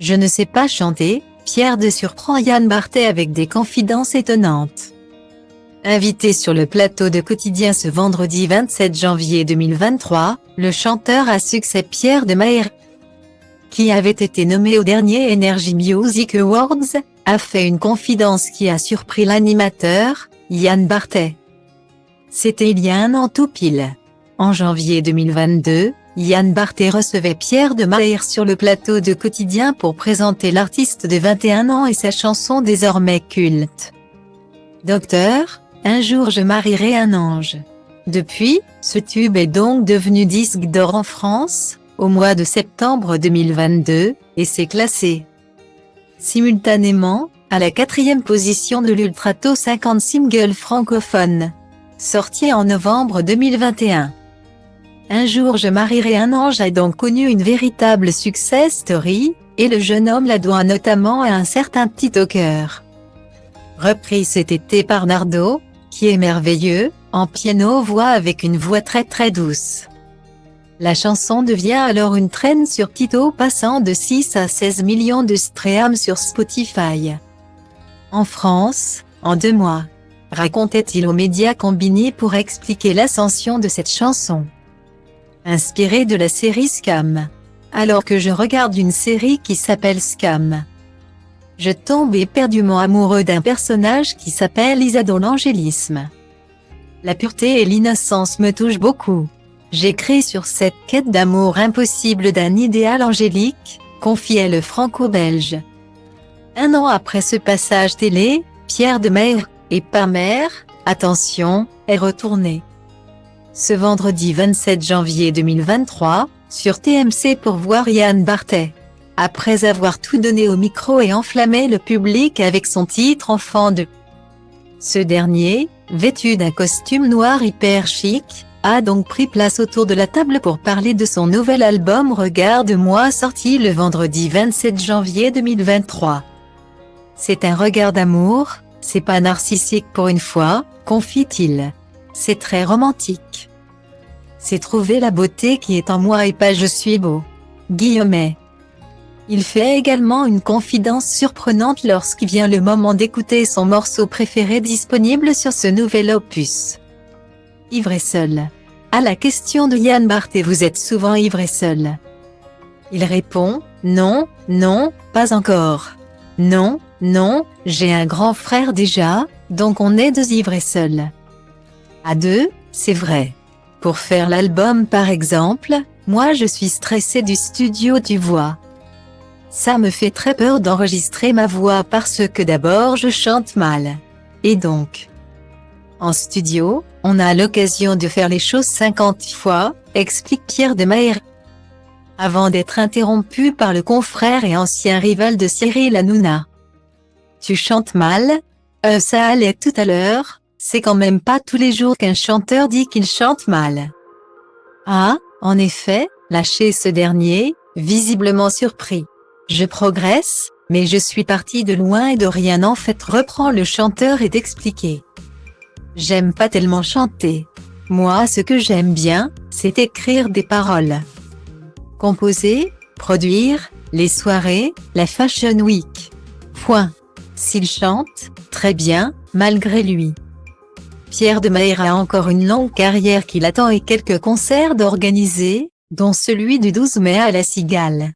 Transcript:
Je ne sais pas chanter, Pierre de surprend Yann Barthès avec des confidences étonnantes. Invité sur le plateau de Quotidien ce vendredi 27 janvier 2023, le chanteur à succès Pierre de Maher, qui avait été nommé au dernier Energy Music Awards, a fait une confidence qui a surpris l'animateur, Yann Barthès. C'était il y a un an tout pile. En janvier 2022, Yann Barthès recevait Pierre de Maher sur le plateau de Quotidien pour présenter l'artiste de 21 ans et sa chanson désormais culte. Docteur, un jour je marierai un ange. Depuis, ce tube est donc devenu disque d'or en France, au mois de septembre 2022, et s'est classé simultanément à la 4e position de l'Ultra Top 50 single francophone, sorti en novembre 2021. Un jour je marierai un ange a donc connu une véritable success story, et le jeune homme la doit notamment à un certain TikToker. Repris cet été par Nardo, qui est merveilleux, en piano-voix avec une voix très douce. La chanson devient alors une traîne sur TikTok passant de 6 à 16 millions de streams sur Spotify. En France, en 2 mois, racontait-il aux médias combinés pour expliquer l'ascension de cette chanson. Inspiré de la série Scam. Alors que je regarde une série qui s'appelle Scam, je tombe éperdument amoureux d'un personnage qui s'appelle Isa dont l'angélisme, la pureté et l'innocence me touchent beaucoup. J'écris sur cette quête d'amour impossible d'un idéal angélique, confiait le franco-belge. Un an après ce passage télé, Pierre de Maher, et pas mère, attention, est retourné ce vendredi 27 janvier 2023, sur TMC pour voir Yann Barthès. Après avoir tout donné au micro et enflammé le public avec son titre Enfant de. Ce dernier, vêtu d'un costume noir hyper chic, a donc pris place autour de la table pour parler de son nouvel album Regarde-moi sorti le vendredi 27 janvier 2023. C'est un regard d'amour, c'est pas narcissique pour une fois, confie-t-il. C'est très romantique. C'est trouver la beauté qui est en moi et pas je suis beau. Guillemets. Il fait également une confidence surprenante lorsqu'il vient le moment d'écouter son morceau préféré disponible sur ce nouvel opus. Ivre et seul. À la question de Yann Barthès, vous êtes souvent ivre et seul? Il répond, non, pas encore. Non, j'ai un grand frère déjà, donc on est 2 ivres et seuls. À 2, c'est vrai. Pour faire l'album par exemple, moi je suis stressé du studio tu vois. Ça me fait très peur d'enregistrer ma voix parce que d'abord je chante mal. Et donc, en studio, on a l'occasion de faire les choses 50 fois, explique Pierre de Maher. Avant d'être interrompu par le confrère et ancien rival de Cyril Hanouna. Tu chantes mal? Ça allait tout à l'heure, c'est quand même pas tous les jours qu'un chanteur dit qu'il chante mal. Ah, en effet, lâché ce dernier, visiblement surpris. Je progresse, mais je suis parti de loin et de rien en fait reprend le chanteur et d'expliquer. J'aime pas tellement chanter. Moi ce que j'aime bien, c'est écrire des paroles. Composer, produire, les soirées, la Fashion Week. Point. S'il chante, très bien, malgré lui. Pierre de Maher a encore une longue carrière qui l'attend et quelques concerts d'organiser, dont celui du 12 mai à La Cigale.